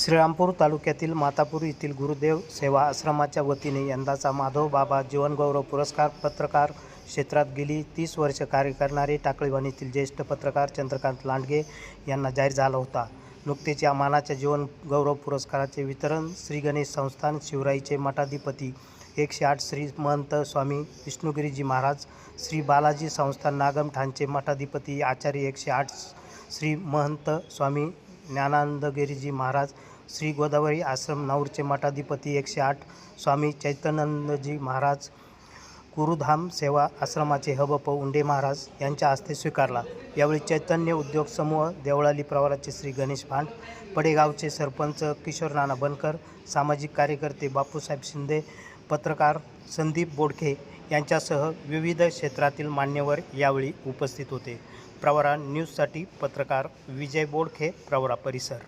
श्रीरामपूर तालुक्यातील मातापूर येथील गुरुदेव सेवा आश्रमाच्या वतीने यंदाचा माधव बाबा जीवनगौरव पुरस्कार पत्रकार क्षेत्रात गेली 30 वर्ष कार्य करणारे टाकळीवाडीतील ज्येष्ठ पत्रकार चंद्रकांत लांडगे यांना जाहीर झाला होता. नुकतेच या मानाच्या जीवनगौरव पुरस्काराचे वितरण श्री गणेश संस्थान शिवराईचे मठाधिपती 108 श्री महंत स्वामी विष्णुगिरीजी महाराज, श्री बालाजी संस्थान नागमठाणचे मठाधिपती आचार्य 108 श्री महंत स्वामी ज्ञानानंदगिरीजी महाराज, श्री गोदावरी आश्रम नाऊरचे मठाधिपती 108 स्वामी चैतन्यानंदजी महाराज, गुरुधाम सेवा आश्रमाचे हबप उंडे महाराज यांच्या हस्ते स्वीकारला. यावेळी चैतन्य उद्योग समूह देवळाली प्रवराचे श्री गणेश भांड, पडेगावचे सरपंच किशोर नाना बनकर, सामाजिक कार्यकर्ते बापूसाहेब शिंदे, पत्रकार संदीप बोडखे यांच्यासह विविध क्षेत्रातील मान्यवर यावेळी उपस्थित होते. प्रवरा न्यूजसाठी पत्रकार विजय बोडखे, प्रवरा परिसर.